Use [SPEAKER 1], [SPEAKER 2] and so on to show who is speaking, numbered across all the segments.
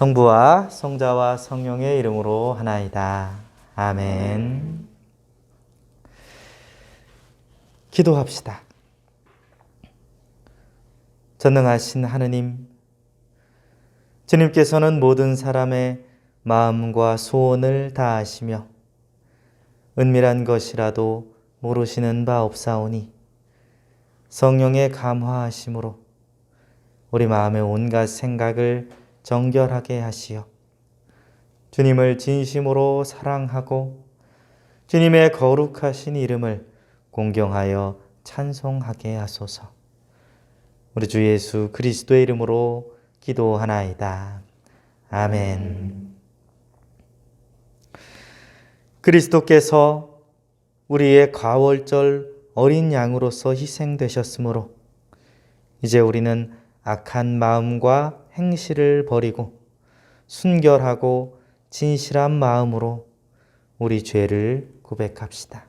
[SPEAKER 1] 성부와 성자와 성령의 이름으로 하나이다. 아멘. 기도합시다. 전능하신 하느님, 주님께서는 모든 사람의 마음과 소원을 다 아시며 은밀한 것이라도 모르시는 바 없사오니 성령의 감화하심으로 우리 마음의 온갖 생각을 정결하게 하시어 주님을 진심으로 사랑하고 주님의 거룩하신 이름을 공경하여 찬송하게 하소서. 우리 주 예수 그리스도의 이름으로 기도하나이다. 아멘. 그리스도께서 우리의 가월절 어린 양으로서 희생되셨으므로 이제 우리는 악한 마음과 행실을 버리고 순결하고 진실한 마음으로 우리 죄를 고백합시다.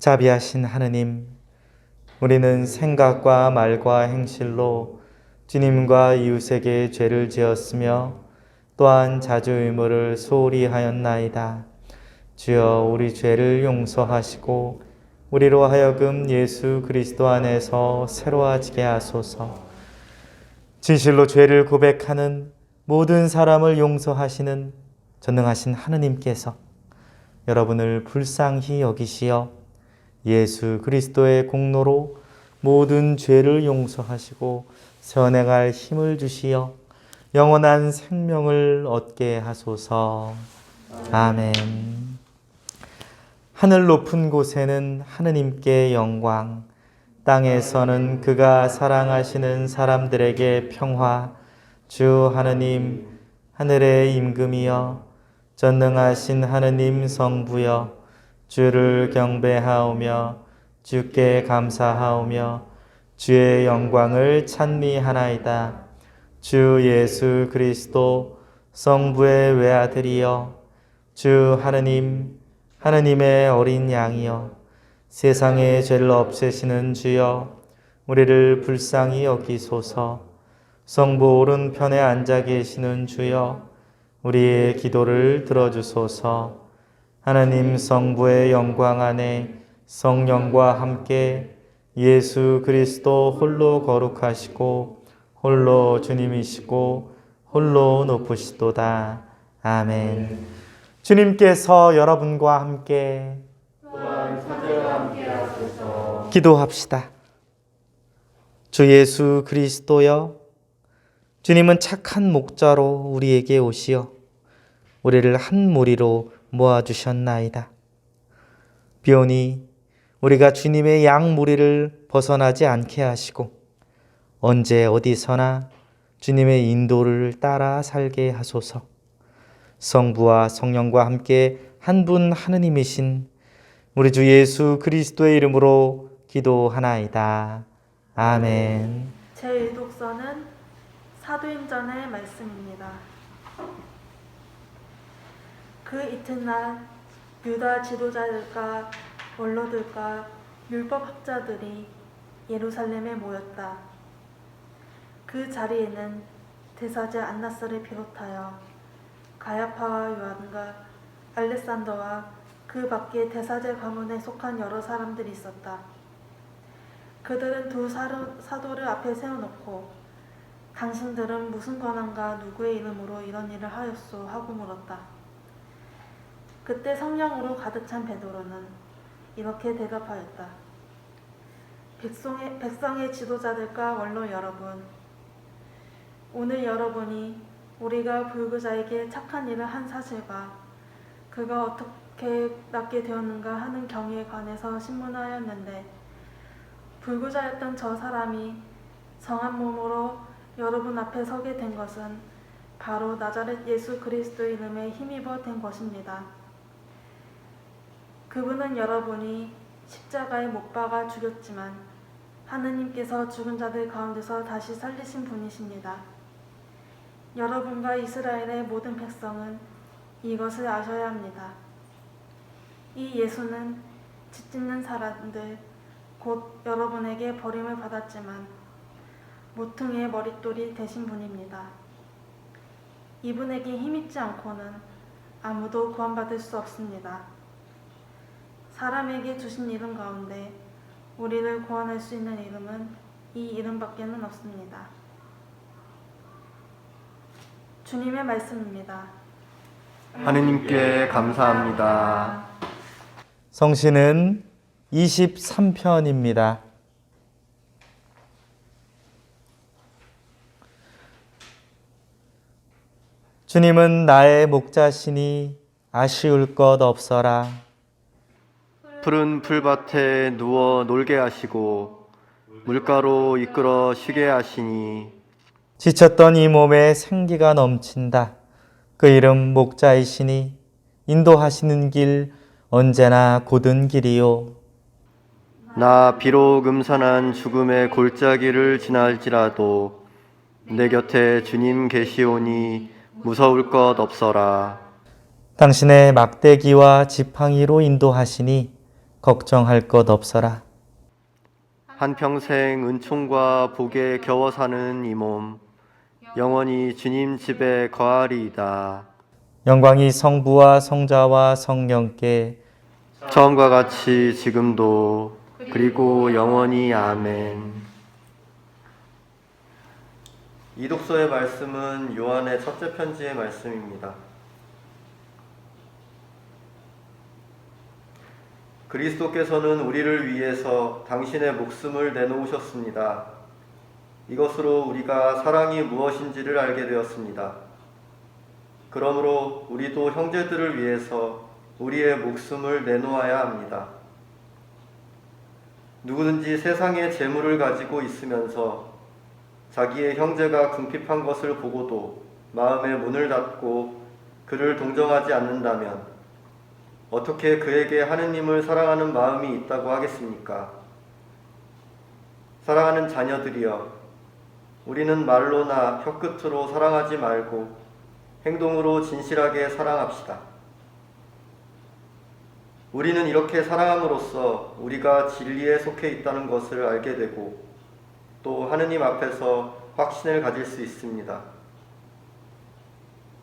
[SPEAKER 1] 자비하신 하느님, 우리는 생각과 말과 행실로 주님과 이웃에게 죄를 지었으며 또한 자주 의무를 소홀히 하였나이다. 주여, 우리 죄를 용서하시고 우리로 하여금 예수 그리스도 안에서 새로워지게 하소서. 진실로 죄를 고백하는 모든 사람을 용서하시는 전능하신 하느님께서 여러분을 불쌍히 여기시어 예수 그리스도의 공로로 모든 죄를 용서하시고 선행할 힘을 주시어 영원한 생명을 얻게 하소서. 아멘. 하늘 높은 곳에는 하느님께 영광, 땅에서는 그가 사랑하시는 사람들에게 평화. 주 하느님, 하늘의 임금이여, 전능하신 하느님 성부여, 주를 경배하오며 주께 감사하오며 주의 영광을 찬미하나이다. 주 예수 그리스도 성부의 외아들이여, 주 하느님, 하느님의 어린 양이여, 세상의 죄를 없애시는 주여, 우리를 불쌍히 여기소서. 성부 오른편에 앉아 계시는 주여, 우리의 기도를 들어주소서. 하나님 성부의 영광 안에 성령과 함께 예수 그리스도 홀로 거룩하시고 홀로 주님이시고 홀로 높으시도다. 아멘. 주님께서 여러분과 함께 또한 사제와 함께 하소서. 기도합시다. 주 예수 그리스도여, 주님은 착한 목자로 우리에게 오시어 우리를 한 무리로 모아주셨나이다. 비오니 우리가 주님의 양 무리를 벗어나지 않게 하시고 언제 어디서나 주님의 인도를 따라 살게 하소서. 성부와 성령과 함께 한 분 하느님이신 우리 주 예수 그리스도의 이름으로 기도하나이다. 아멘.
[SPEAKER 2] 제1독서는 사도행전의 말씀입니다. 그 이튿날 유다 지도자들과 원로들과 율법학자들이 예루살렘에 모였다. 그 자리에는 대사제 안나스를 비롯하여 가야파와 요한과 알렉산더와 그 밖에 대사제 가문에 속한 여러 사람들이 있었다. 그들은 두 사도를 앞에 세워놓고 당신들은 무슨 권한과 누구의 이름으로 이런 일을 하였소? 하고 물었다. 그때 성령으로 가득 찬 베드로는 이렇게 대답하였다. 백성의 지도자들과 원로 여러분, 오늘 여러분이 우리가 불구자에게 착한 일을 한 사실과 그가 어떻게 낫게 되었는가 하는 경위에 관해서 신문하였는데, 불구자였던 저 사람이 성한 몸으로 여러분 앞에 서게 된 것은 바로 나자렛 예수 그리스도의 이름에 힘입어 된 것입니다. 그분은 여러분이 십자가에 못 박아 죽였지만 하느님께서 죽은 자들 가운데서 다시 살리신 분이십니다. 여러분과 이스라엘의 모든 백성은 이것을 아셔야 합니다. 이 예수는 짓짓는 사람들 곧 여러분에게 버림을 받았지만 모퉁이의 머릿돌이 되신 분입니다. 이분에게 힘있지 않고는 아무도 구원받을 수 없습니다. 사람에게 주신 이름 가운데 우리를 구원할 수 있는 이름은 이 이름밖에는 없습니다. 주님의 말씀입니다.
[SPEAKER 3] 하느님께 감사합니다.
[SPEAKER 1] 성신은 23편입니다. 주님은 나의 목자시니 아쉬울 것 없어라.
[SPEAKER 3] 푸른 풀밭에 누워 놀게 하시고 물가로 이끌어 쉬게 하시니
[SPEAKER 1] 지쳤던 이 몸에 생기가 넘친다. 그 이름 목자이시니 인도하시는 길 언제나 곧은 길이요.
[SPEAKER 3] 나 비록 음산한 죽음의 골짜기를 지날지라도 내 곁에 주님 계시오니 무서울 것 없어라.
[SPEAKER 1] 당신의 막대기와 지팡이로 인도하시니 걱정할 것 없어라.
[SPEAKER 3] 한평생 은총과 복에 겨워 사는 이 몸 영원히 주님 집에 거하리이다.
[SPEAKER 1] 영광이 성부와 성자와 성령께
[SPEAKER 3] 처음과 같이 지금도 그리고 영원히 아멘. 이 독서의 말씀은 요한의 첫째 편지의 말씀입니다. 그리스도께서는 우리를 위해서 당신의 목숨을 내놓으셨습니다. 이것으로 우리가 사랑이 무엇인지를 알게 되었습니다. 그러므로 우리도 형제들을 위해서 우리의 목숨을 내놓아야 합니다. 누구든지 세상의 재물을 가지고 있으면서 자기의 형제가 궁핍한 것을 보고도 마음의 문을 닫고 그를 동정하지 않는다면 어떻게 그에게 하느님을 사랑하는 마음이 있다고 하겠습니까? 사랑하는 자녀들이여, 우리는 말로나 혀끝으로 사랑하지 말고 행동으로 진실하게 사랑합시다. 우리는 이렇게 사랑함으로써 우리가 진리에 속해 있다는 것을 알게 되고 또 하느님 앞에서 확신을 가질 수 있습니다.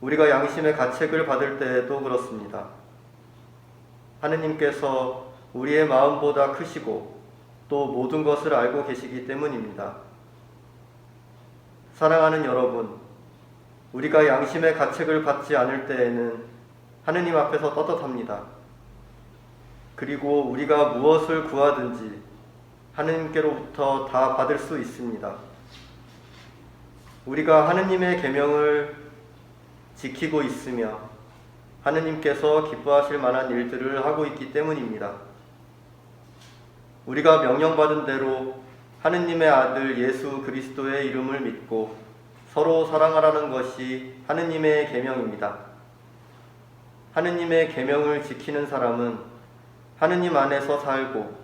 [SPEAKER 3] 우리가 양심의 가책을 받을 때에도 그렇습니다. 하느님께서 우리의 마음보다 크시고 또 모든 것을 알고 계시기 때문입니다. 사랑하는 여러분, 우리가 양심의 가책을 받지 않을 때에는 하느님 앞에서 떳떳합니다. 그리고 우리가 무엇을 구하든지 하느님께로부터 다 받을 수 있습니다. 우리가 하느님의 계명을 지키고 있으며 하느님께서 기뻐하실 만한 일들을 하고 있기 때문입니다. 우리가 명령받은 대로 하느님의 아들 예수 그리스도의 이름을 믿고 서로 사랑하라는 것이 하느님의 계명입니다. 하느님의 계명을 지키는 사람은 하느님 안에서 살고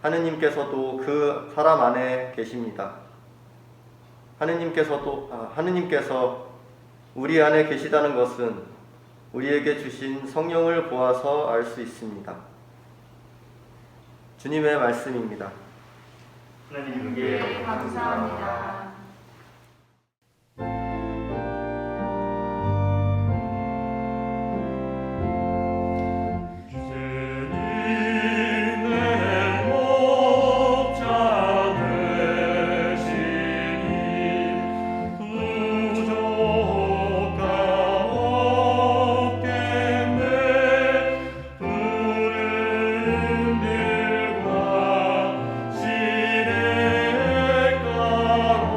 [SPEAKER 3] 하느님께서도 그 사람 안에 계십니다. 하느님께서 우리 안에 계시다는 것은 우리에게 주신 성령을 보아서 알 수 있습니다. 주님의 말씀입니다.
[SPEAKER 4] 하나님께 감사합니다.
[SPEAKER 5] 시냇가로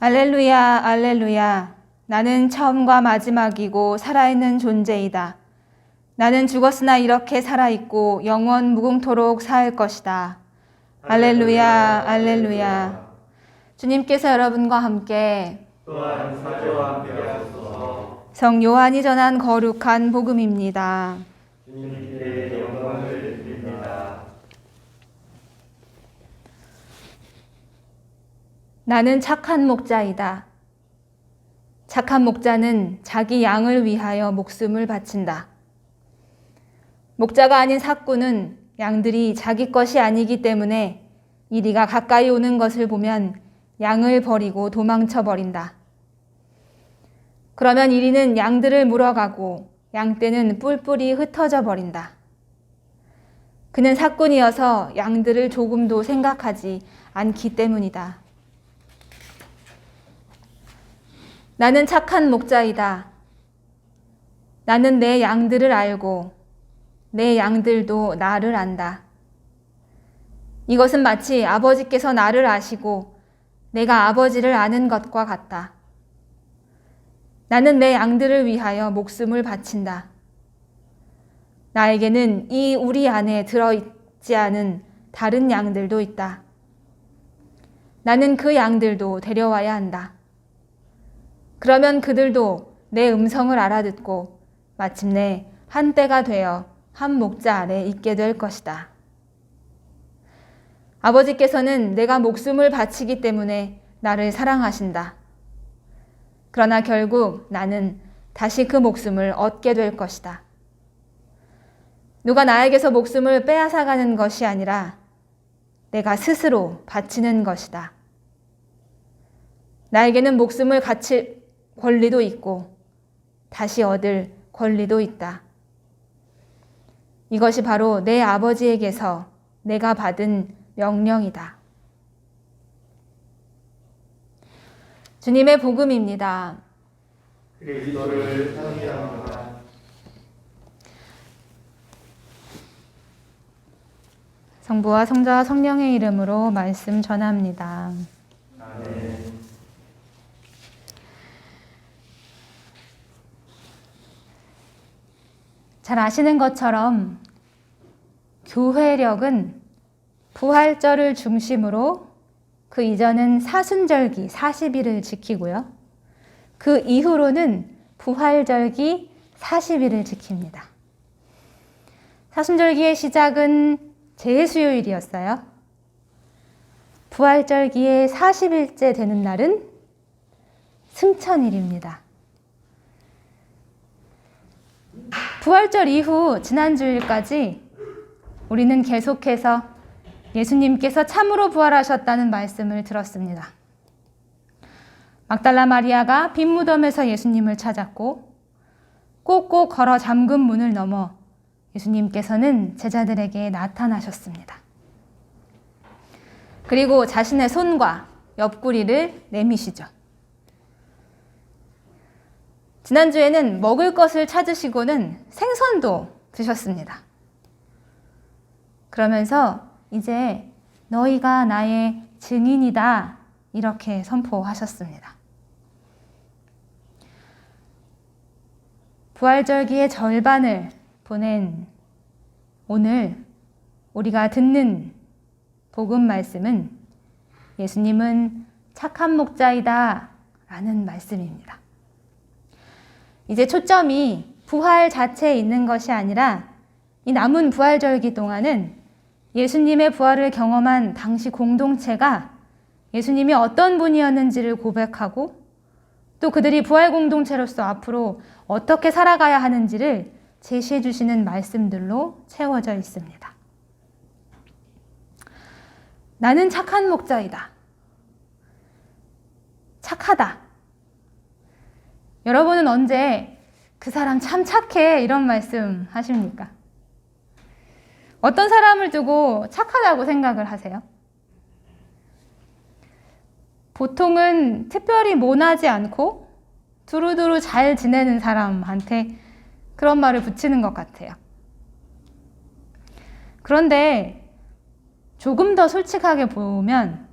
[SPEAKER 4] 알렐루야, 알렐루야. 나는 처음과 마지막이고 살아있는 존재이다. 나는 죽었으나 이렇게 살아있고 영원 무궁토록 살 것이다. 알렐루야, 알렐루야. 주님께서 여러분과 함께
[SPEAKER 3] 또한 사제와 함께 하소서.
[SPEAKER 4] 성 요한이 전한 거룩한 복음입니다.
[SPEAKER 3] 주님께 영광을 드립니다.
[SPEAKER 4] 나는 착한 목자이다. 착한 목자는 자기 양을 위하여 목숨을 바친다. 목자가 아닌 삭구는 양들이 자기 것이 아니기 때문에 이리가 가까이 오는 것을 보면 양을 버리고 도망쳐 버린다. 그러면 이리는 양들을 물어가고 양떼는 뿔뿔이 흩어져 버린다. 그는 삭군이어서 양들을 조금도 생각하지 않기 때문이다. 나는 착한 목자이다. 나는 내 양들을 알고 내 양들도 나를 안다. 이것은 마치 아버지께서 나를 아시고 내가 아버지를 아는 것과 같다. 나는 내 양들을 위하여 목숨을 바친다. 나에게는 이 우리 안에 들어있지 않은 다른 양들도 있다. 나는 그 양들도 데려와야 한다. 그러면 그들도 내 음성을 알아듣고 마침내 한 떼가 되어 한 목자 아래 있게 될 것이다. 아버지께서는 내가 목숨을 바치기 때문에 나를 사랑하신다. 그러나 결국 나는 다시 그 목숨을 얻게 될 것이다. 누가 나에게서 목숨을 빼앗아가는 것이 아니라 내가 스스로 바치는 것이다. 나에게는 목숨을 바칠 권리도 있고 다시 얻을 권리도 있다. 이것이 바로 내 아버지에게서 내가 받은 명령이다. 주님의 복음입니다.
[SPEAKER 3] 그리스도를 찬양합니다.
[SPEAKER 4] 성부와 성자와 성령의 이름으로 말씀 전합니다.
[SPEAKER 3] 아멘.
[SPEAKER 4] 잘 아시는 것처럼 교회력은 부활절을 중심으로 그 이전은 사순절기 40일을 지키고요. 그 이후로는 부활절기 40일을 지킵니다. 사순절기의 시작은 재수요일이었어요. 부활절기의 40일째 되는 날은 승천일입니다. 부활절 이후 지난주일까지 우리는 계속해서 예수님께서 참으로 부활하셨다는 말씀을 들었습니다. 막달라 마리아가 빈 무덤에서 예수님을 찾았고 꼭꼭 걸어 잠근 문을 넘어 예수님께서는 제자들에게 나타나셨습니다. 그리고 자신의 손과 옆구리를 내미시죠. 지난주에는 먹을 것을 찾으시고는 생선도 드셨습니다. 그러면서 이제 너희가 나의 증인이다 이렇게 선포하셨습니다. 부활절기의 절반을 보낸 오늘 우리가 듣는 복음 말씀은 예수님은 착한 목자이다 라는 말씀입니다. 이제 초점이 부활 자체에 있는 것이 아니라 이 남은 부활절기 동안은 예수님의 부활을 경험한 당시 공동체가 예수님이 어떤 분이었는지를 고백하고 또 그들이 부활 공동체로서 앞으로 어떻게 살아가야 하는지를 제시해 주시는 말씀들로 채워져 있습니다. 나는 착한 목자이다. 착하다. 여러분은 언제 그 사람 참 착해 이런 말씀 하십니까? 어떤 사람을 두고 착하다고 생각을 하세요? 보통은 특별히 모나지 않고 두루두루 잘 지내는 사람한테 그런 말을 붙이는 것 같아요. 그런데 조금 더 솔직하게 보면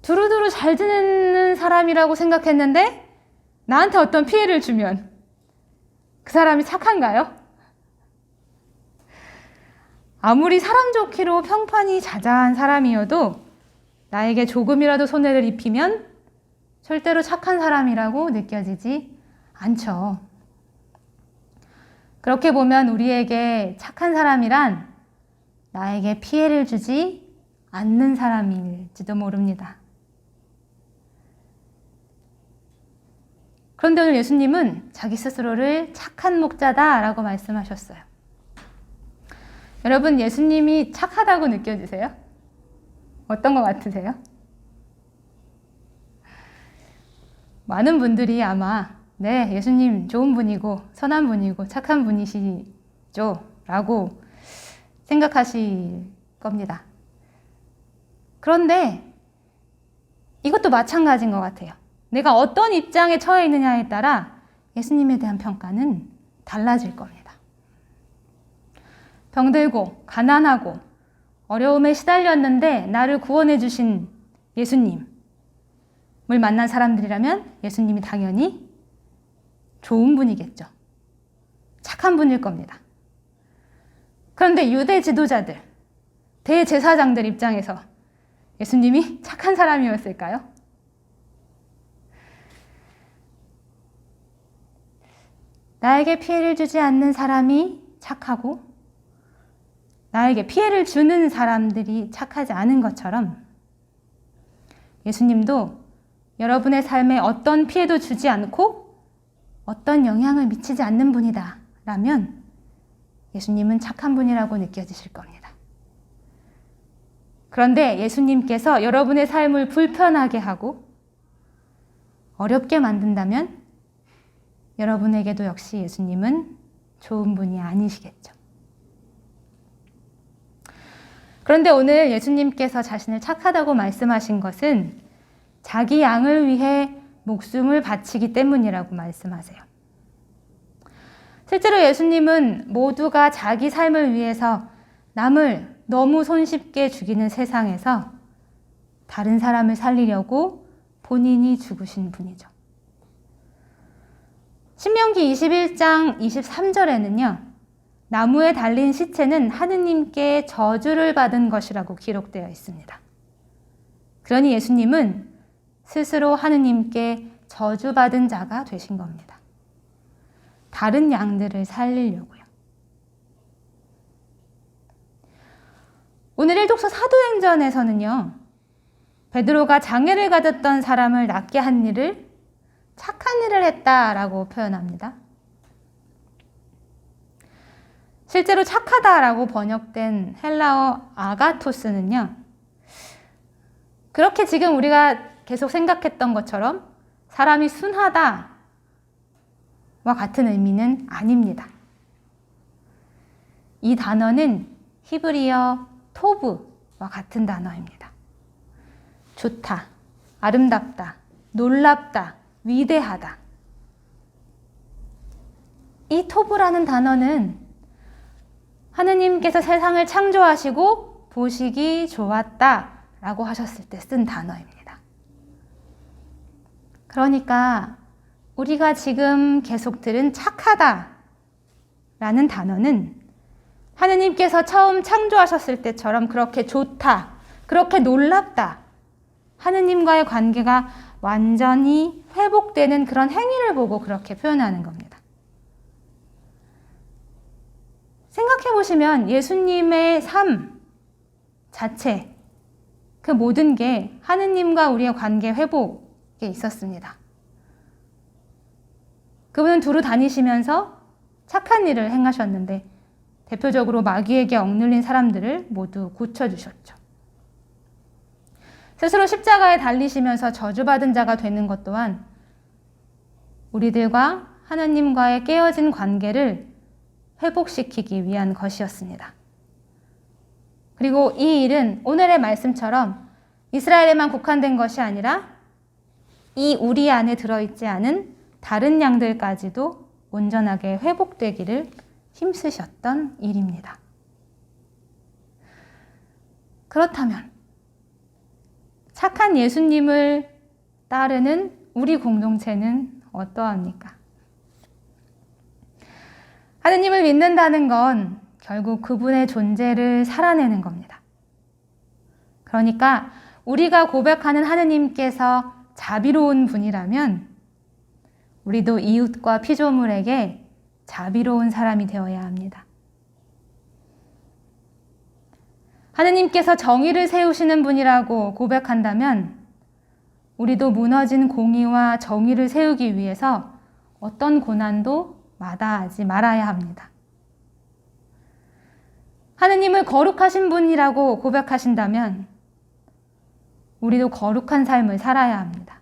[SPEAKER 4] 두루두루 잘 지내는 사람이라고 생각했는데 나한테 어떤 피해를 주면 그 사람이 착한가요? 아무리 사람 좋기로 평판이 자자한 사람이어도 나에게 조금이라도 손해를 입히면 절대로 착한 사람이라고 느껴지지 않죠. 그렇게 보면 우리에게 착한 사람이란 나에게 피해를 주지 않는 사람일지도 모릅니다. 그런데 오늘 예수님은 자기 스스로를 착한 목자다라고 말씀하셨어요. 여러분, 예수님이 착하다고 느껴지세요? 어떤 것 같으세요? 많은 분들이 아마 네, 예수님 좋은 분이고 선한 분이고 착한 분이시죠 라고 생각하실 겁니다. 그런데 이것도 마찬가지인 것 같아요. 내가 어떤 입장에 처해 있느냐에 따라 예수님에 대한 평가는 달라질 겁니다. 병들고 가난하고 어려움에 시달렸는데 나를 구원해 주신 예수님을 만난 사람들이라면 예수님이 당연히 좋은 분이겠죠. 착한 분일 겁니다. 그런데 유대 지도자들, 대제사장들 입장에서 예수님이 착한 사람이었을까요? 나에게 피해를 주지 않는 사람이 착하고 나에게 피해를 주는 사람들이 착하지 않은 것처럼 예수님도 여러분의 삶에 어떤 피해도 주지 않고 어떤 영향을 미치지 않는 분이다 라면 예수님은 착한 분이라고 느껴지실 겁니다. 그런데 예수님께서 여러분의 삶을 불편하게 하고 어렵게 만든다면 여러분에게도 역시 예수님은 좋은 분이 아니시겠죠. 그런데 오늘 예수님께서 자신을 착하다고 말씀하신 것은 자기 양을 위해 목숨을 바치기 때문이라고 말씀하세요. 실제로 예수님은 모두가 자기 삶을 위해서 남을 너무 손쉽게 죽이는 세상에서 다른 사람을 살리려고 본인이 죽으신 분이죠. 신명기 21장 23절에는요. 나무에 달린 시체는 하느님께 저주를 받은 것이라고 기록되어 있습니다. 그러니 예수님은 스스로 하느님께 저주받은 자가 되신 겁니다. 다른 양들을 살리려고요. 오늘 일독서 사도행전에서는요. 베드로가 장애를 가졌던 사람을 낫게 한 일을 착한 일을 했다라고 표현합니다. 실제로 착하다라고 번역된 헬라어 아가토스는요. 그렇게 지금 우리가 계속 생각했던 것처럼 사람이 순하다와 같은 의미는 아닙니다. 이 단어는 히브리어 토브와 같은 단어입니다. 좋다, 아름답다, 놀랍다, 위대하다. 이 토브라는 단어는 하느님께서 세상을 창조하시고 보시기 좋았다라고 하셨을 때 쓴 단어입니다. 그러니까 우리가 지금 계속 들은 착하다라는 단어는 하느님께서 처음 창조하셨을 때처럼 그렇게 좋다, 그렇게 놀랍다, 하느님과의 관계가 완전히 회복되는 그런 행위를 보고 그렇게 표현하는 겁니다. 생각해 보시면 예수님의 삶 자체, 그 모든 게 하느님과 우리의 관계 회복에 있었습니다. 그분은 두루 다니시면서 착한 일을 행하셨는데 대표적으로 마귀에게 억눌린 사람들을 모두 고쳐주셨죠. 스스로 십자가에 달리시면서 저주받은 자가 되는 것 또한 우리들과 하나님과의 깨어진 관계를 회복시키기 위한 것이었습니다. 그리고 이 일은 오늘의 말씀처럼 이스라엘에만 국한된 것이 아니라 이 우리 안에 들어있지 않은 다른 양들까지도 온전하게 회복되기를 힘쓰셨던 일입니다. 착한 예수님을 따르는 우리 공동체는 어떠합니까? 하느님을 믿는다는 건 결국 그분의 존재를 살아내는 겁니다. 그러니까 우리가 고백하는 하느님께서 자비로운 분이라면 우리도 이웃과 피조물에게 자비로운 사람이 되어야 합니다. 하느님께서 정의를 세우시는 분이라고 고백한다면 우리도 무너진 공의와 정의를 세우기 위해서 어떤 고난도 마다하지 말아야 합니다. 하느님을 거룩하신 분이라고 고백하신다면 우리도 거룩한 삶을 살아야 합니다.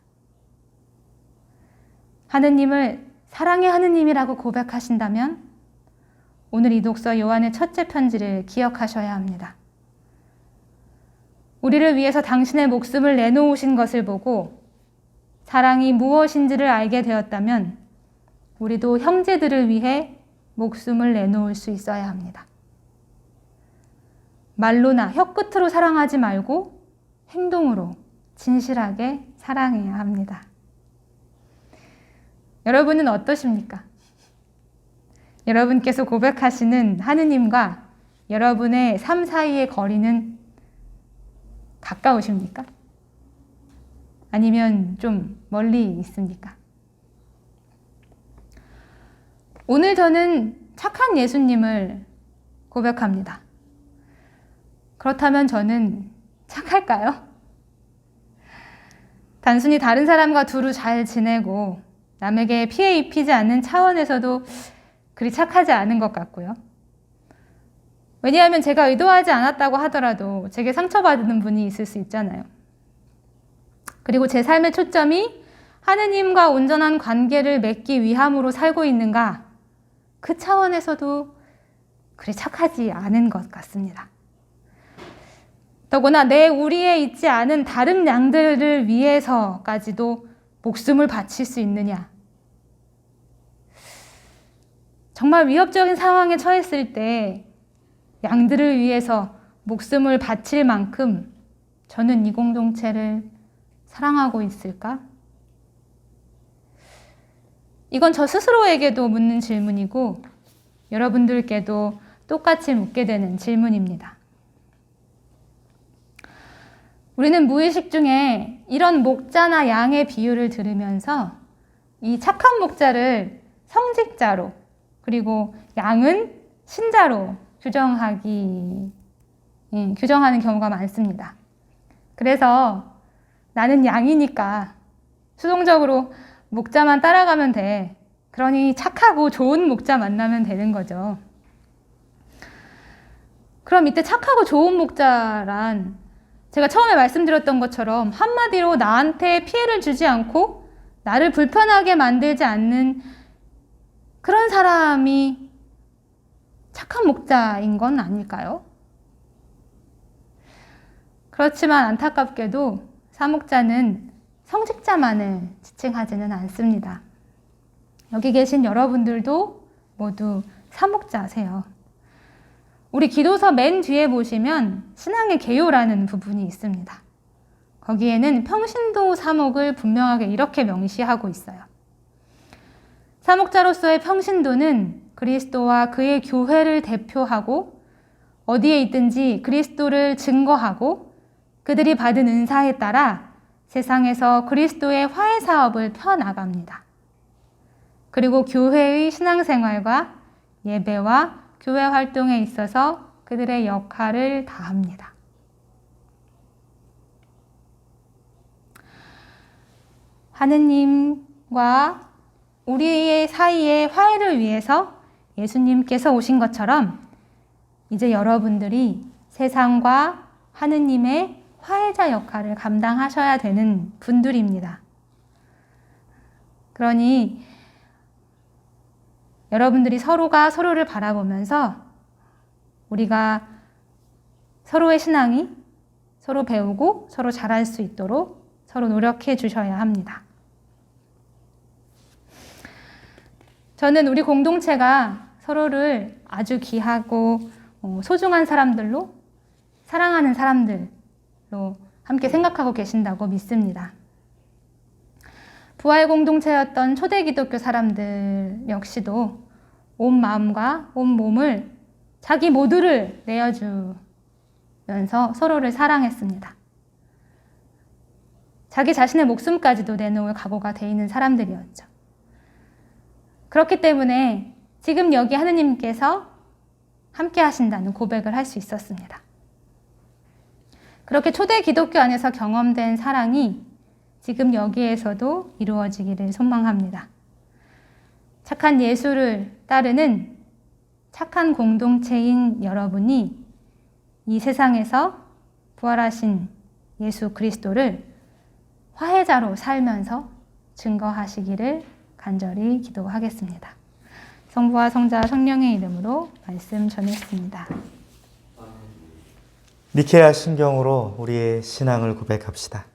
[SPEAKER 4] 하느님을 사랑의 하느님이라고 고백하신다면 오늘 이 독서 요한의 첫째 편지를 기억하셔야 합니다. 우리를 위해서 당신의 목숨을 내놓으신 것을 보고 사랑이 무엇인지를 알게 되었다면 우리도 형제들을 위해 목숨을 내놓을 수 있어야 합니다. 말로나 혀끝으로 사랑하지 말고 행동으로 진실하게 사랑해야 합니다. 여러분은 어떠십니까? 여러분께서 고백하시는 하느님과 여러분의 삶 사이의 거리는 가까우십니까? 아니면 좀 멀리 있습니까? 오늘 저는 착한 예수님을 고백합니다. 그렇다면 저는 착할까요? 단순히 다른 사람과 두루 잘 지내고 남에게 피해 입히지 않는 차원에서도 그리 착하지 않은 것 같고요. 왜냐하면 제가 의도하지 않았다고 하더라도 제게 상처받는 분이 있을 수 있잖아요. 그리고 제 삶의 초점이 하느님과 온전한 관계를 맺기 위함으로 살고 있는가? 그 차원에서도 그리 착하지 않은 것 같습니다. 더구나 내 우리에 있지 않은 다른 양들을 위해서까지도 목숨을 바칠 수 있느냐? 정말 위협적인 상황에 처했을 때 양들을 위해서 목숨을 바칠 만큼 저는 이 공동체를 사랑하고 있을까? 이건 저 스스로에게도 묻는 질문이고 여러분들께도 똑같이 묻게 되는 질문입니다. 우리는 무의식 중에 이런 목자나 양의 비유를 들으면서 이 착한 목자를 성직자로 그리고 양은 신자로 규정하는 경우가 많습니다. 그래서 나는 양이니까 수동적으로 목자만 따라가면 돼. 그러니 착하고 좋은 목자 만나면 되는 거죠. 그럼 이때 착하고 좋은 목자란 제가 처음에 말씀드렸던 것처럼 한마디로 나한테 피해를 주지 않고 나를 불편하게 만들지 않는 그런 사람이 착한 목자인 건 아닐까요? 그렇지만 안타깝게도 사목자는 성직자만을 지칭하지는 않습니다. 여기 계신 여러분들도 모두 사목자세요. 우리 기도서 맨 뒤에 보시면 신앙의 개요라는 부분이 있습니다. 거기에는 평신도 사목을 분명하게 이렇게 명시하고 있어요. 사목자로서의 평신도는 그리스도와 그의 교회를 대표하고 어디에 있든지 그리스도를 증거하고 그들이 받은 은사에 따라 세상에서 그리스도의 화해 사업을 펴나갑니다. 그리고 교회의 신앙생활과 예배와 교회 활동에 있어서 그들의 역할을 다합니다. 하느님과 우리의 사이의 화해를 위해서 예수님께서 오신 것처럼 이제 여러분들이 세상과 하느님의 화해자 역할을 감당하셔야 되는 분들입니다. 그러니 여러분들이 서로가 서로를 바라보면서 우리가 서로의 신앙이 서로 배우고 서로 잘할 수 있도록 서로 노력해 주셔야 합니다. 저는 우리 공동체가 서로를 아주 귀하고 소중한 사람들로 사랑하는 사람들로 함께 생각하고 계신다고 믿습니다. 부활 공동체였던 초대 기독교 사람들 역시도 온 마음과 온 몸을 자기 모두를 내어주면서 서로를 사랑했습니다. 자기 자신의 목숨까지도 내놓을 각오가 돼 있는 사람들이었죠. 그렇기 때문에 지금 여기 하느님께서 함께 하신다는 고백을 할 수 있었습니다. 그렇게 초대 기독교 안에서 경험된 사랑이 지금 여기에서도 이루어지기를 소망합니다. 착한 예수를 따르는 착한 공동체인 여러분이 이 세상에서 부활하신 예수 그리스도를 화해자로 살면서 증거하시기를 간절히 기도하겠습니다. 성부와 성자 성령의 이름으로 말씀 전했습니다.
[SPEAKER 1] 니케아 신경으로 우리의 신앙을 고백합시다.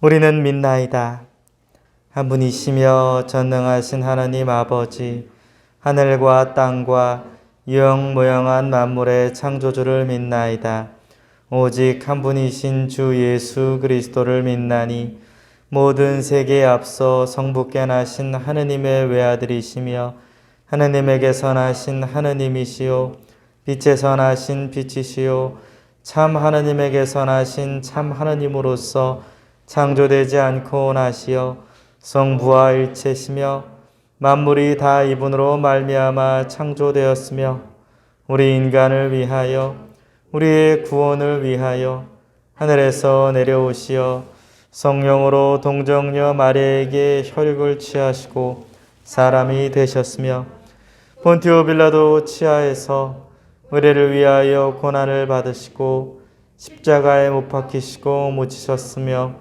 [SPEAKER 1] 우리는 믿나이다. 한 분이시며 전능하신 하나님 아버지, 하늘과 땅과 유영무영한 만물의 창조주를 믿나이다. 오직 한 분이신 주 예수 그리스도를 믿나니 모든 세계에 앞서 성부께 나신 하느님의 외아들이시며 하느님에게서 나신 하느님이시요 빛에서 나신 빛이시요 참 하느님에게서 나신 참 하느님으로서 창조되지 않고 나시어 성부와 일체시며 만물이 다 이분으로 말미암아 창조되었으며 우리 인간을 위하여 우리의 구원을 위하여 하늘에서 내려오시어 성령으로 동정녀 마리아에게 혈육을 취하시고 사람이 되셨으며 본티오 빌라도 치하에서 의뢰를 위하여 고난을 받으시고 십자가에 못 박히시고 묻히셨으며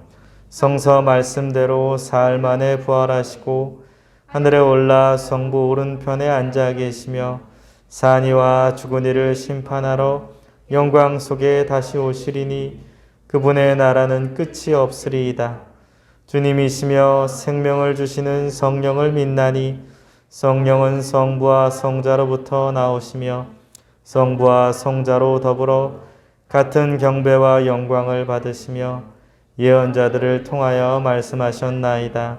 [SPEAKER 1] 성서 말씀대로 사흘 만에 부활하시고 하늘에 올라 성부 오른편에 앉아 계시며 산이와 죽은 이를 심판하러 영광 속에 다시 오시리니 그분의 나라는 끝이 없으리이다. 주님이시며 생명을 주시는 성령을 믿나니 성령은 성부와 성자로부터 나오시며 성부와 성자로 더불어 같은 경배와 영광을 받으시며 예언자들을 통하여 말씀하셨나이다.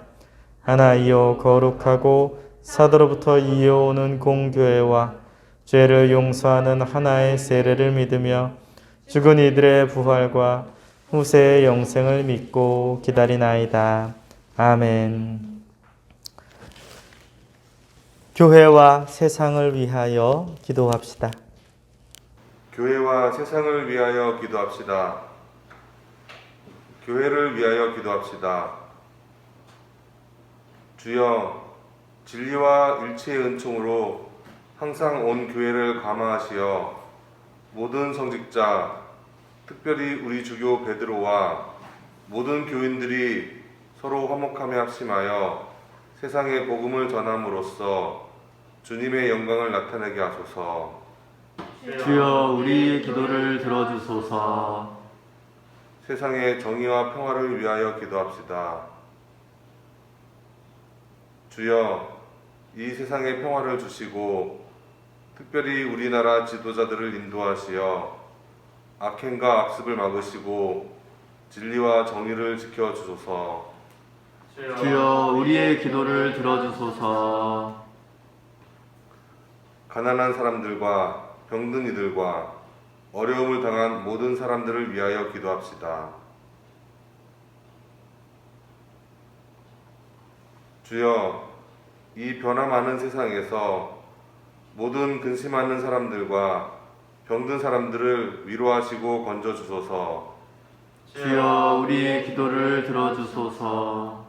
[SPEAKER 1] 하나이요 거룩하고 사도로부터 이어오는 공교회와 죄를 용서하는 하나의 세례를 믿으며 죽은 이들의 부활과 후세의 영생을 믿고 기다리나이다. 아멘. 교회와 세상을 위하여 기도합시다.
[SPEAKER 5] 교회와 세상을 위하여 기도합시다. 교회를 위하여 기도합시다. 주여, 진리와 일체의 은총으로 항상 온 교회를 감화하시어 모든 성직자, 특별히 우리 주교 베드로와 모든 교인들이 서로 화목하며 합심하여 세상에 복음을 전함으로써 주님의 영광을 나타내게 하소서.
[SPEAKER 3] 주여, 우리의 기도를 들어주소서.
[SPEAKER 5] 세상의 정의와 평화를 위하여 기도합시다. 주여, 이 세상에 평화를 주시고 특별히 우리나라 지도자들을 인도하시어 악행과 악습을 막으시고 진리와 정의를 지켜주소서.
[SPEAKER 3] 주여, 우리의 기도를 들어주소서.
[SPEAKER 5] 가난한 사람들과 병든 이들과 어려움을 당한 모든 사람들을 위하여 기도합시다. 주여, 이 변화 많은 세상에서 모든 근심하는 사람들과 병든 사람들을 위로하시고 건져주소서.
[SPEAKER 3] 주여, 우리의 기도를 들어주소서.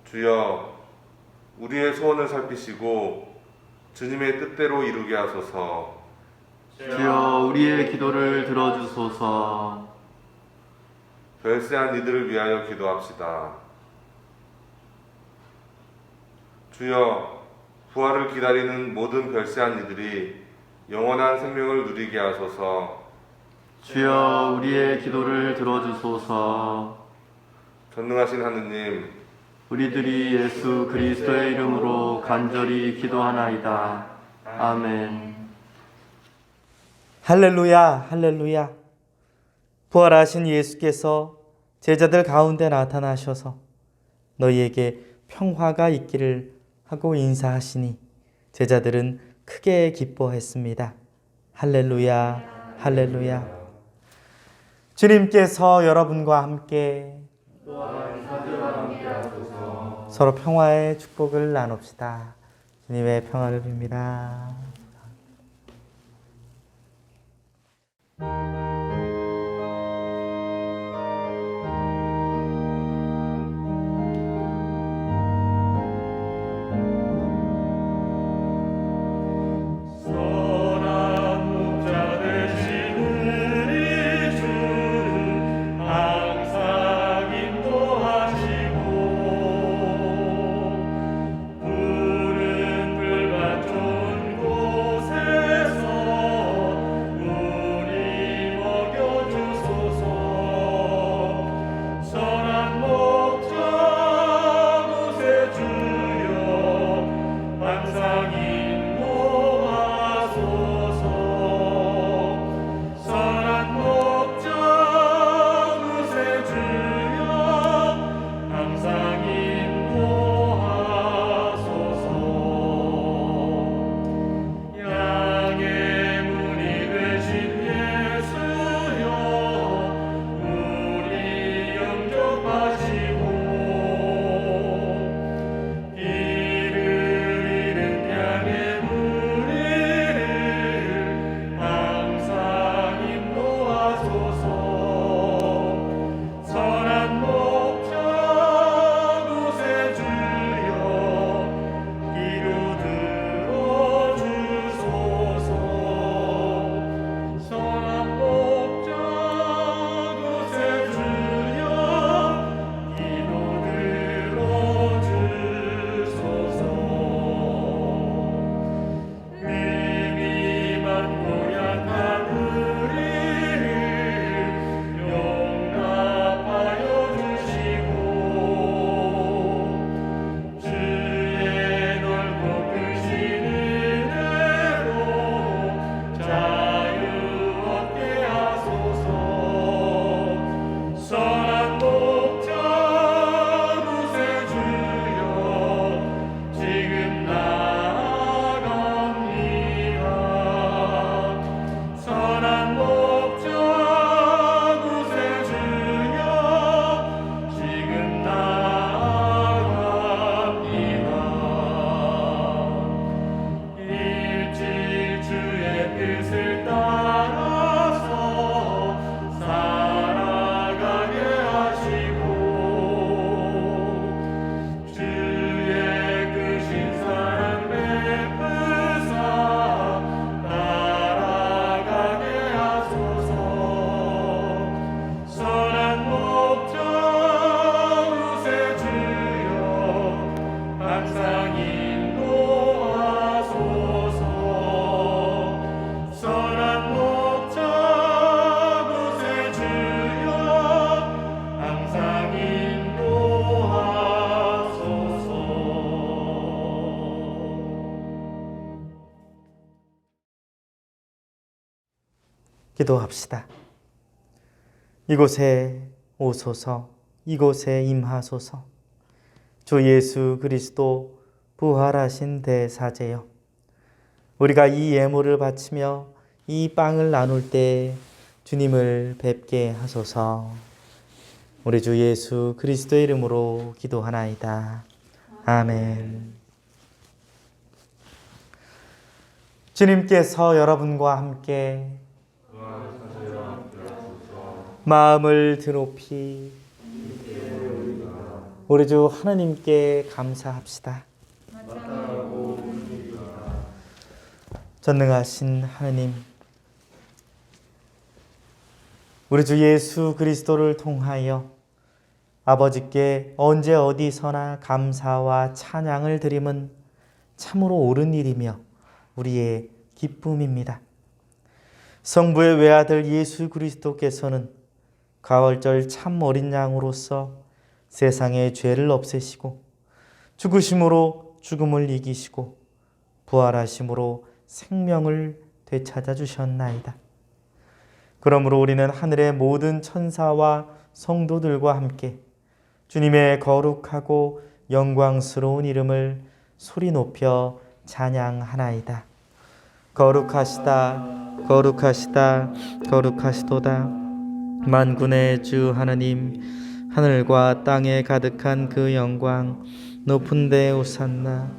[SPEAKER 5] 주여, 우리의 소원을 살피시고 주님의 뜻대로 이루게 하소서.
[SPEAKER 3] 주여, 우리의 기도를 들어주소서.
[SPEAKER 5] 별세한 이들을 위하여 기도합시다. 주여, 부활을 기다리는 모든 별세한 이들이 영원한 생명을 누리게 하소서.
[SPEAKER 3] 주여, 우리의 기도를 들어주소서.
[SPEAKER 5] 전능하신 하느님,
[SPEAKER 3] 우리들이 예수 그리스도의 이름으로 간절히 기도하나이다. 아멘.
[SPEAKER 1] 할렐루야, 할렐루야. 부활하신 예수께서 제자들 가운데 나타나셔서 너희에게 평화가 있기를 하고 인사하시니 제자들은 크게 기뻐했습니다. 할렐루야, 할렐루야. 주님께서 여러분과 함께 서로 평화의 축복을 나눕시다. 주님의 평화를 빕니다. 기도합시다. 이곳에 오소서, 이곳에 임하소서. 주 예수 그리스도 부활하신 대사제여, 우리가 이 예물을 바치며 이 빵을 나눌 때 주님을 뵙게 하소서. 우리 주 예수 그리스도의 이름으로 기도하나이다. 아멘. 주님께서 여러분과 함께 마음을 드높이 우리 주 하나님께 감사합시다. 전능하신 하나님, 우리 주 예수 그리스도를 통하여 아버지께 언제 어디서나 감사와 찬양을 드림은 참으로 옳은 일이며 우리의 기쁨입니다. 성부의 외아들 예수 그리스도께서는 가을절 참 어린 양으로서 세상의 죄를 없애시고 죽으심으로 죽음을 이기시고 부활하심으로 생명을 되찾아 주셨나이다. 그러므로 우리는 하늘의 모든 천사와 성도들과 함께 주님의 거룩하고 영광스러운 이름을 소리 높여 찬양하나이다. 거룩하시다, 거룩하시다, 거룩하시도다. 만군의 주 하나님, 하늘과 땅에 가득한 그 영광, 높은 데 오산나.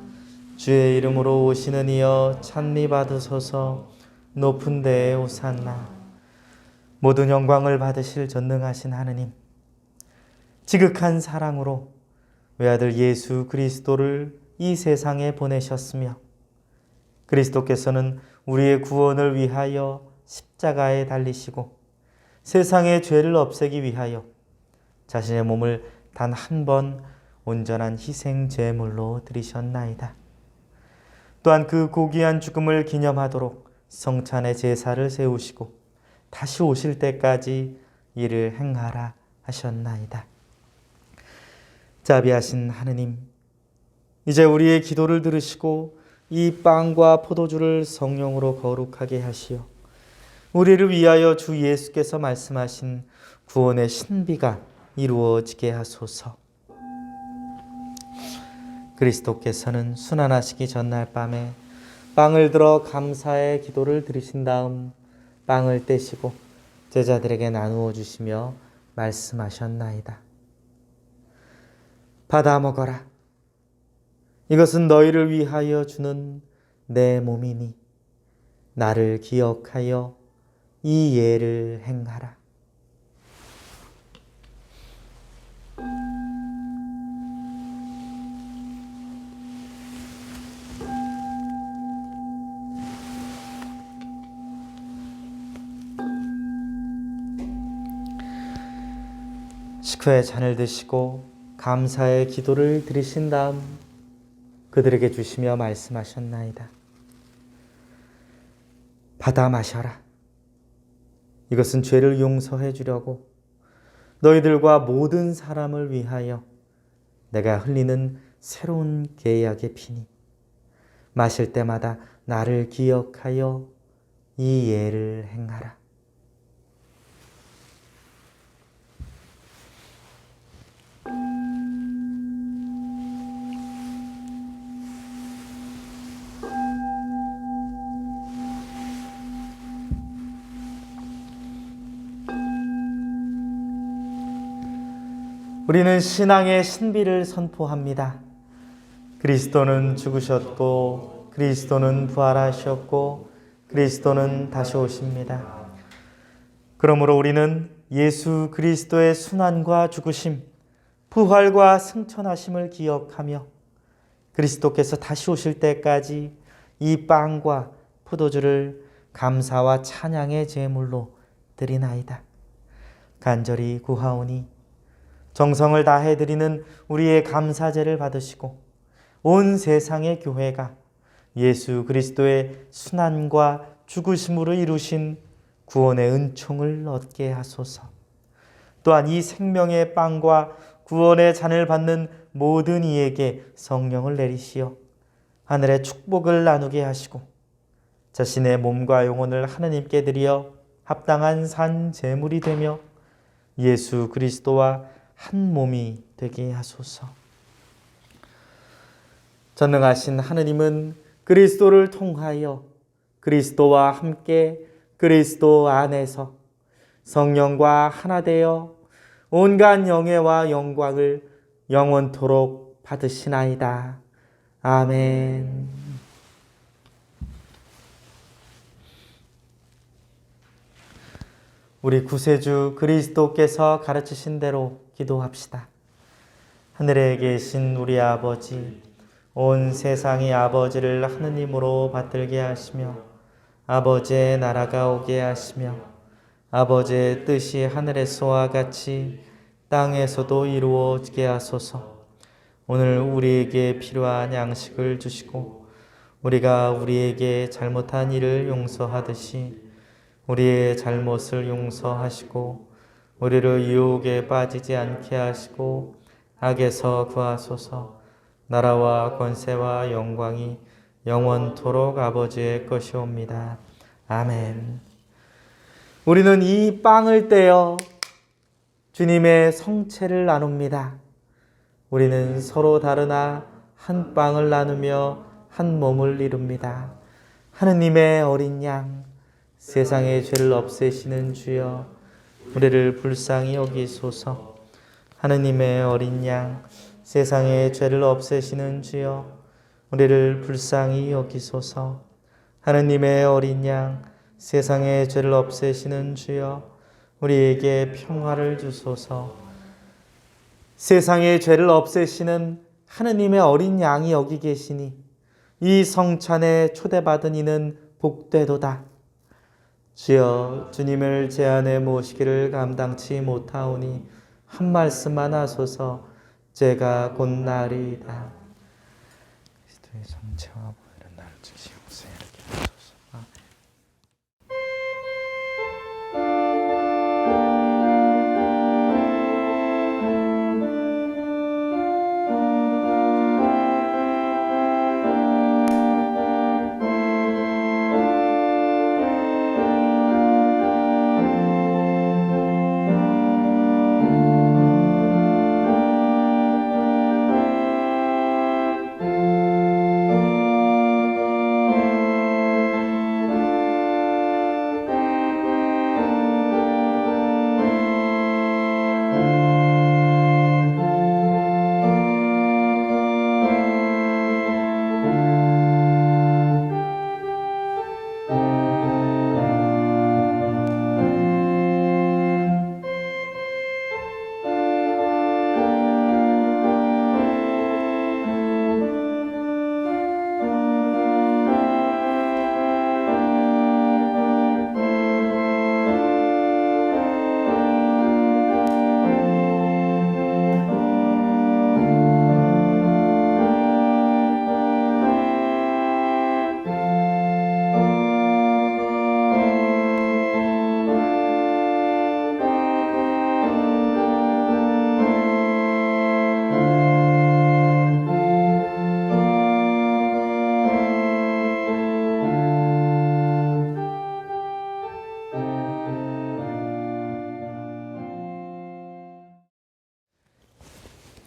[SPEAKER 1] 주의 이름으로 오시는 이여 찬미 받으소서. 높은 데에 오산나. 모든 영광을 받으실 전능하신 하느님, 지극한 사랑으로 외아들 예수 그리스도를 이 세상에 보내셨으며 그리스도께서는 우리의 구원을 위하여 십자가에 달리시고 세상의 죄를 없애기 위하여 자신의 몸을 단 한 번 온전한 희생 제물로 드리셨나이다. 또한 그 고귀한 죽음을 기념하도록 성찬의 제사를 세우시고 다시 오실 때까지 이를 행하라 하셨나이다. 자비하신 하느님, 이제 우리의 기도를 들으시고 이 빵과 포도주를 성령으로 거룩하게 하시어 우리를 위하여 주 예수께서 말씀하신 구원의 신비가 이루어지게 하소서. 그리스도께서는 순환하시기 전날 밤에 빵을 들어 감사의 기도를 드리신 다음 빵을 떼시고 제자들에게 나누어 주시며 말씀하셨나이다. 받아 먹어라. 이것은 너희를 위하여 주는 내 몸이니 나를 기억하여 이 예를 행하라. 식후에 잔을 드시고 감사의 기도를 드리신 다음 그들에게 주시며 말씀하셨나이다. 받아 마셔라. 이것은 죄를 용서해 주려고 너희들과 모든 사람을 위하여 내가 흘리는 새로운 계약의 피니 마실 때마다 나를 기억하여 이 예를 행하라. 우리는 신앙의 신비를 선포합니다. 그리스도는 죽으셨고 그리스도는 부활하셨고 그리스도는 다시 오십니다. 그러므로 우리는 예수 그리스도의 순환과 죽으심, 부활과 승천하심을 기억하며 그리스도께서 다시 오실 때까지 이 빵과 포도주를 감사와 찬양의 제물로 드리나이다. 간절히 구하오니 정성을 다해 드리는 우리의 감사제를 받으시고 온 세상의 교회가 예수 그리스도의 순환과 죽으심으로 이루신 구원의 은총을 얻게 하소서. 또한 이 생명의 빵과 구원의 잔을 받는 모든 이에게 성령을 내리시어 하늘의 축복을 나누게 하시고 자신의 몸과 영혼을 하느님께 드려 합당한 산 제물이 되며 예수 그리스도와 한 몸이 되게 하소서. 전능하신 하느님은 그리스도를 통하여 그리스도와 함께 그리스도 안에서 성령과 하나 되어 온갖 영예와 영광을 영원토록 받으시나이다. 아멘. 우리 구세주 그리스도께서 가르치신 대로 기도합시다. 하늘에 계신 우리 아버지, 온 세상의 아버지를 하느님으로 받들게 하시며 아버지의 나라가 오게 하시며 아버지의 뜻이 하늘에서와 같이 땅에서도 이루어지게 하소서. 오늘 우리에게 필요한 양식을 주시고 우리가 우리에게 잘못한 일을 용서하듯이 우리의 잘못을 용서하시고 우리를 유혹에 빠지지 않게 하시고 악에서 구하소서. 나라와 권세와 영광이 영원토록 아버지의 것이옵니다. 아멘. 우리는 이 빵을 떼어 주님의 성체를 나눕니다. 우리는 서로 다르나 한 빵을 나누며 한 몸을 이룹니다. 하느님의 어린 양, 세상의 죄를 없애시는 주여, 우리를 불쌍히 여기소서. 하느님의 어린 양, 세상의 죄를 없애시는 주여, 우리를 불쌍히 여기소서. 하느님의 어린 양, 세상의 죄를 없애시는 주여, 우리에게 평화를 주소서. 세상의 죄를 없애시는 하느님의 어린 양이 여기 계시니 이 성찬에 초대받은 이는 복되도다. 주여, 주님을 제 안에 모시기를 감당치 못하오니 한 말씀만 하소서. 제가 곧 나리이다. 그리스도의 성체와 보혈은 나를 지키옵소서. 이렇게 하소서. 아멘.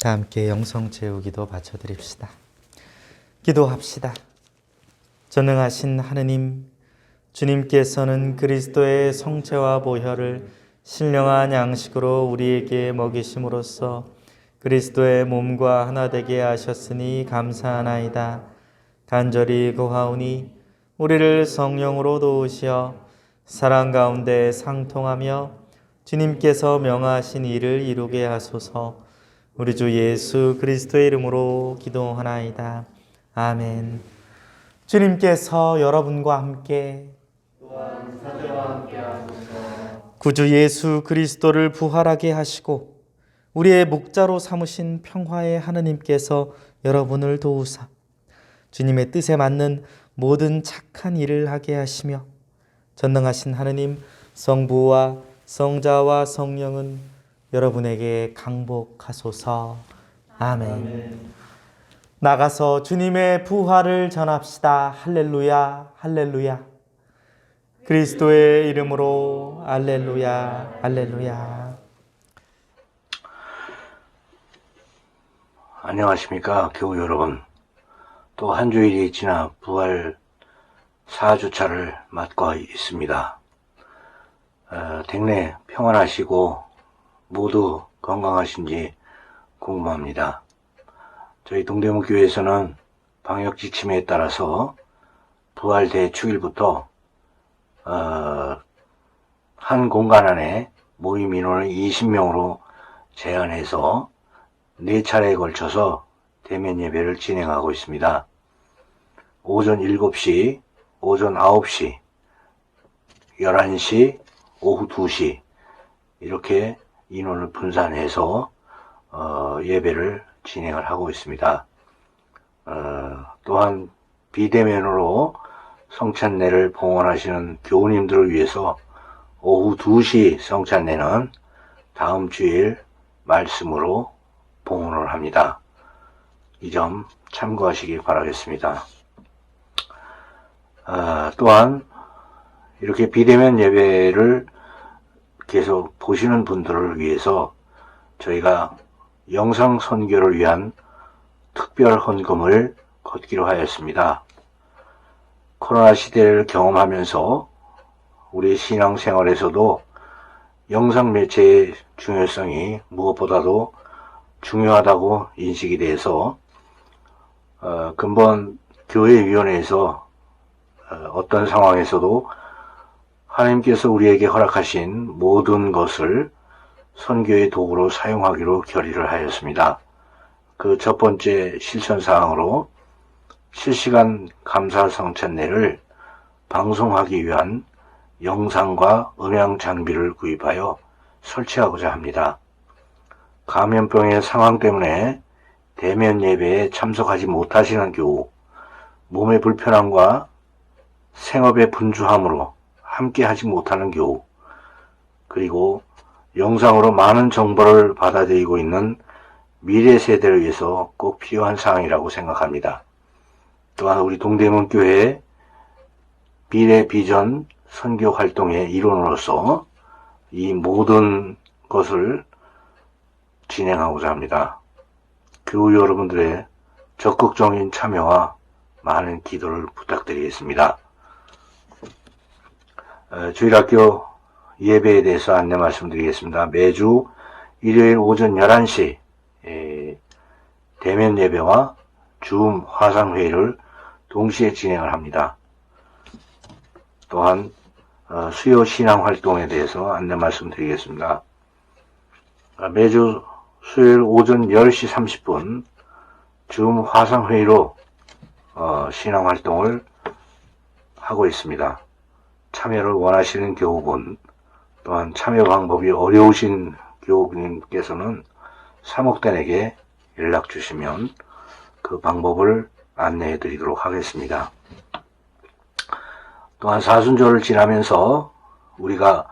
[SPEAKER 1] 다 함께 영성 채우기도 바쳐드립시다. 기도합시다. 전능하신 하느님, 주님께서는 그리스도의 성체와 보혈을 신령한 양식으로 우리에게 먹이심으로써 그리스도의 몸과 하나 되게 하셨으니 감사하나이다. 간절히 구하오니 우리를 성령으로 도우시어 사랑 가운데 상통하며 주님께서 명하신 일을 이루게 하소서. 우리 주 예수 그리스도의 이름으로 기도하나이다. 아멘. 주님께서 여러분과 함께 구주 예수 그리스도를 부활하게 하시고 우리의 목자로 삼으신 평화의 하느님께서 여러분을 도우사 주님의 뜻에 맞는 모든 착한 일을 하게 하시며 전능하신 하느님 성부와 성자와 성령은 여러분에게 강복하소서. 아멘. 나가서 주님의 부활을 전합시다. 할렐루야, 할렐루야. 그리스도의 이름으로 할렐루야, 할렐루야.
[SPEAKER 6] 안녕하십니까, 교우 여러분. 또 한 주일이 지나 부활 4주차를 맞고 있습니다. 댁내 평안하시고 모두 건강하신지 궁금합니다. 저희 동대문 교회에서는 방역 지침에 따라서 부활 대축일부터 한 공간 안에 모임 인원을 20명으로 제한해서 4차례에 걸쳐서 대면 예배를 진행하고 있습니다. 오전 7시, 오전 9시, 11시, 오후 2시 이렇게 인원을 분산해서 예배를 진행을 하고 있습니다. 또한 비대면으로 성찬례를 봉헌하시는 교우님들을 위해서 오후 2시 성찬례는 다음 주일 말씀으로 봉헌을 합니다. 이 점 참고하시기 바라겠습니다. 또한 이렇게 비대면 예배를 계속 보시는 분들을 위해서 저희가 영상 선교를 위한 특별 헌금을 걷기로 하였습니다. 코로나 시대를 경험하면서 우리 신앙생활에서도 영상 매체의 중요성이 무엇보다도 중요하다고 인식이 돼서 근본 교회위원회에서 어떤 상황에서도 하나님께서 우리에게 허락하신 모든 것을 선교의 도구로 사용하기로 결의를 하였습니다. 그 첫 번째 실천사항으로 실시간 감사 성찬례를 방송하기 위한 영상과 음향 장비를 구입하여 설치하고자 합니다. 감염병의 상황 때문에 대면 예배에 참석하지 못하시는 경우, 몸의 불편함과 생업의 분주함으로 함께 하지 못하는 경우, 그리고 영상으로 많은 정보를 받아들이고 있는 미래 세대를 위해서 꼭 필요한 사항이라고 생각합니다. 또한 우리 동대문 교회 미래 비전 선교 활동의 일원으로서 이 모든 것을 진행하고자 합니다. 교우 여러분들의 적극적인 참여와 많은 기도를 부탁드리겠습니다. 주일학교 예배에 대해서 안내 말씀드리겠습니다. 매주 일요일 오전 11시 대면 예배와 줌 화상회의를 동시에 진행을 합니다. 또한 수요 신앙 활동에 대해서 안내 말씀드리겠습니다. 매주 수요일 오전 10시 30분 줌 화상회의로 신앙 활동을 하고 있습니다. 참여를 원하시는 교우분, 또한 참여 방법이 어려우신 교우님께서는 사목단에게 연락 주시면 그 방법을 안내해 드리도록 하겠습니다. 또한 사순절을 지나면서 우리가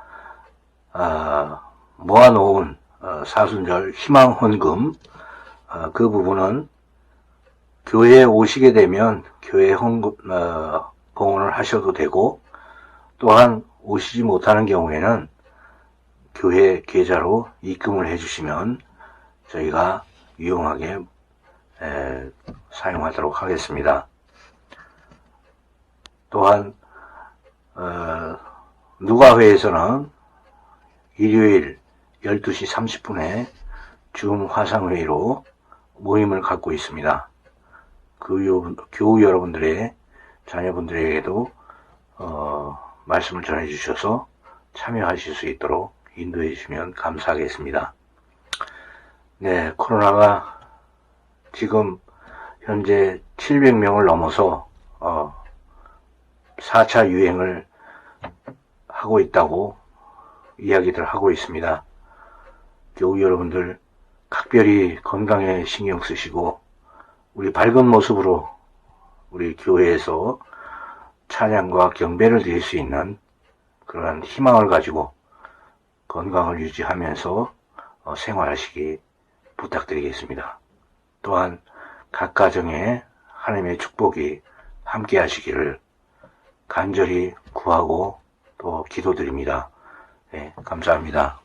[SPEAKER 6] 모아놓은 사순절 희망 헌금, 그 부분은 교회에 오시게 되면 교회 헌금 봉헌을 하셔도 되고, 또한 오시지 못하는 경우에는 교회 계좌로 입금을 해주시면 저희가 유용하게 사용하도록 하겠습니다. 또한 누가회에서는 일요일 12시 30분에 줌 화상회의로 모임을 갖고 있습니다. 교우 여러분들의 자녀분들에게도 말씀을 전해 주셔서 참여하실 수 있도록 인도해 주시면 감사하겠습니다. 네, 코로나가 지금 현재 700명을 넘어서 4차 유행을 하고 있다고 이야기들 하고 있습니다. 교우 여러분들 각별히 건강에 신경 쓰시고 우리 밝은 모습으로 우리 교회에서 찬양과 경배를 드릴 수 있는 그러한 희망을 가지고 건강을 유지하면서 생활하시기 부탁드리겠습니다. 또한 각 가정에 하나님의 축복이 함께 하시기를 간절히 구하고 또 기도드립니다. 네, 감사합니다.